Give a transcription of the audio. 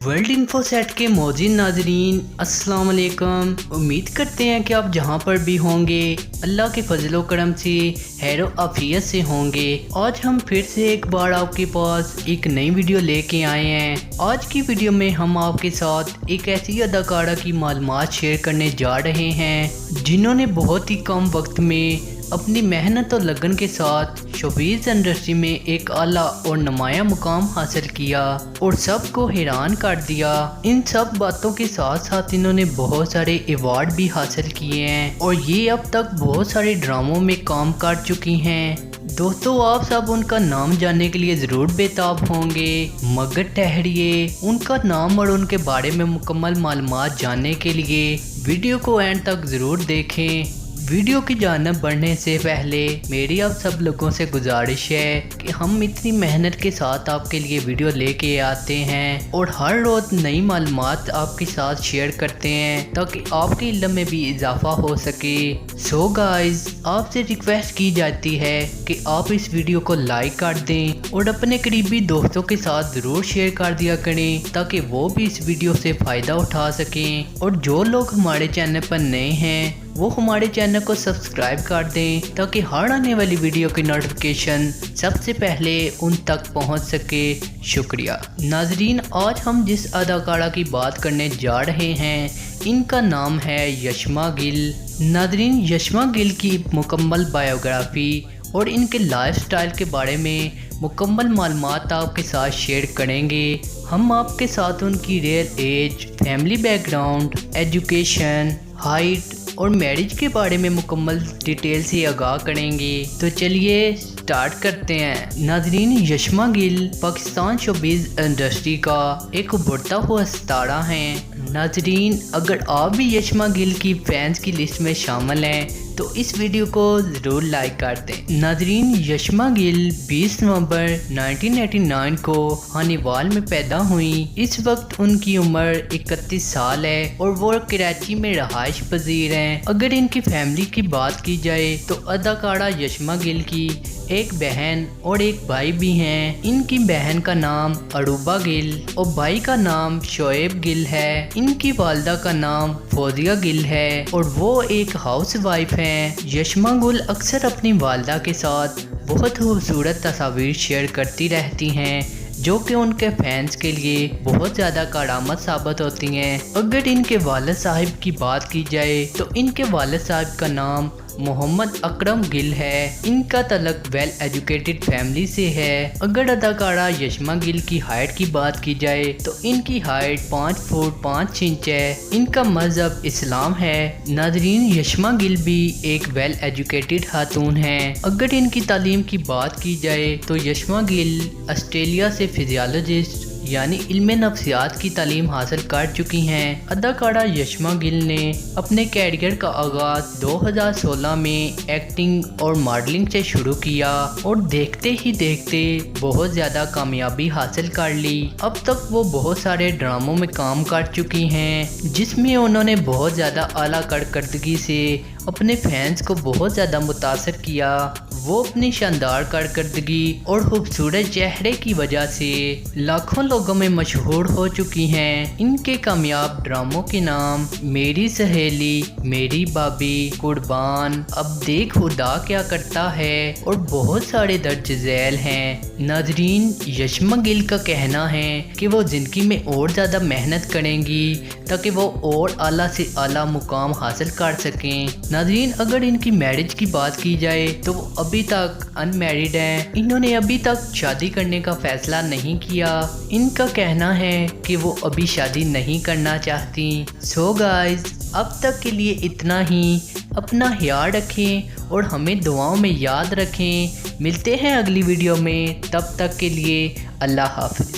World info set के मौजूद नाजरीन अस्सलाम वालेकुम। उम्मीद करते हैं कि आप जहां पर भी होंगे अल्लाह के फजलो करम से हैरो आफियत से होंगे। आज हम फिर से एक बार आपके पास एक नई वीडियो लेके आए हैं। आज की वीडियो में हम आपके साथ एक ऐसी अदाकारा की मालूमात शेयर करने जा रहे हैं जिन्होंने बहुत ही कम वक्त में अपनी मेहनत और लगन के साथ शोबिज़ इंडस्ट्री में एक आला और नुमाया मुकाम हासिल किया और सबको हैरान कर दिया। इन सब बातों के साथ साथ इन्होंने बहुत सारे अवार्ड भी हासिल किए हैं और ये अब तक बहुत सारे ड्रामों में काम कर चुकी हैं। दोस्तों, आप सब उनका नाम जानने के लिए ज़रूर बेताब होंगे, मगर ठहरिए, उनका नाम और उनके बारे में मुकम्मल मालूमात जानने के लिए वीडियो को एंड तक ज़रूर देखें। वीडियो की जानिब बढ़ने से पहले मेरी आप सब लोगों से गुजारिश है कि हम इतनी मेहनत के साथ आपके लिए वीडियो लेके आते हैं और हर रोज़ नई मालूमात आपके साथ शेयर करते हैं ताकि आपके इल्म में भी इजाफा हो सके। सो गाइस, आपसे रिक्वेस्ट की जाती है कि आप इस वीडियो को लाइक कर दें और अपने करीबी दोस्तों के साथ ज़रूर शेयर कर दिया करें ताकि वो भी इस वीडियो से फ़ायदा उठा सकें। और जो लोग हमारे चैनल पर नए हैं वो हमारे चैनल को सब्सक्राइब कर दें ताकि हर आने वाली वीडियो की नोटिफिकेशन सबसे पहले उन तक पहुंच सके। शुक्रिया नाजरीन। आज हम जिस अदाकारा की बात करने जा रहे हैं इनका नाम है यशमा गिल। नाजरीन, यशमा गिल की मुकम्मल बायोग्राफी और इनके लाइफस्टाइल के बारे में मुकम्मल मालूमात आपके साथ शेयर करेंगे। हम आपके साथ उनकी real age, family background, education, height और मैरिज के बारे में मुकम्मल डिटेल से आगाह करेंगे। तो चलिए स्टार्ट करते हैं। नाजरीन, यशमा गिल पाकिस्तान शोबिज़ इंडस्ट्री का एक उभरता हुआ सितारा हैं। नाजरीन, अगर आप भी यशमा गिल की फैंस की लिस्ट में शामिल हैं तो इस वीडियो को ज़रूर लाइक कर दें। नाजरीन, यशमा गिल 20 नवंबर 1989 को हानीवाल में पैदा हुई। इस वक्त उनकी उम्र 31 साल है और वो कराची में रहाइश पजीर हैं। अगर इनकी फैमिली की बात की जाए तो अदाकारा यशमा गिल की एक बहन और एक भाई भी हैं। इनकी बहन का नाम अरूबा गिल और भाई का नाम शोएब गिल है। इनकी वालदा का नाम फौजिया गिल है और वो एक हाउस वाइफ हैं। यशमा गिल अक्सर अपनी वालदा के साथ बहुत खूबसूरत तस्वीर शेयर करती रहती हैं जो कि उनके फैंस के लिए बहुत ज़्यादा करामत साबित होती हैं। अगर इनके वालिद साहिब की बात की जाए तो इनके वालिद साहिब का नाम मोहम्मद अकरम गिल है। इनका तलक वेल एजुकेटेड फैमिली से है। अगर अदाकारा यशमा गिल की हाइट की बात की जाए तो इनकी हाइट 5 फुट 5 इंच है। इनका मजहब इस्लाम है। नाजरीन, यशमा गिल भी एक वेल एजुकेटेड खातून है। अगर इनकी तालीम की बात की जाए तो यशमा गिल ऑस्ट्रेलिया से फिजियोलॉजिस्ट यानी इल्म नफ्सियात की तालीम हासिल कर चुकी हैं। अदाकारा यशमा गिल ने अपने कैरियर का आगाज़ 2016 में एक्टिंग और मॉडलिंग से शुरू किया और देखते ही देखते बहुत ज़्यादा कामयाबी हासिल कर ली। अब तक वो बहुत सारे ड्रामों में काम कर चुकी हैं जिसमें उन्होंने बहुत ज़्यादा आला कारकर्दगी से अपने फैंस को बहुत ज़्यादा मुतासर किया। वो अपनी शानदार कारकर्दगी और खूबसूरत चेहरे की वजह से लाखों लोगों में मशहूर हो चुकी हैं। इनके कामयाब ड्रामों के नाम मेरी सहेली, मेरी भाभी, कुर्बान, अब देख खुदा क्या करता है और बहुत सारे दर्ज झैल हैं। नाजरीन, यशमा गिल का कहना है कि वो ज़िंदगी में और ज़्यादा मेहनत करेंगी ताकि वो और आला से आला मुकाम हासिल कर सकें। नाजरीन, अगर इनकी मैरिज की बात की जाए तो वो अभी तक अनमैरिड हैं। इन्होंने अभी तक शादी करने का फैसला नहीं किया। इनका कहना है कि वो अभी शादी नहीं करना चाहती। सो गाइस, अब तक के लिए इतना ही। अपना ख्याल रखें और हमें दुआओं में याद रखें। मिलते हैं अगली वीडियो में, तब तक के लिए अल्लाह हाफ़िज़।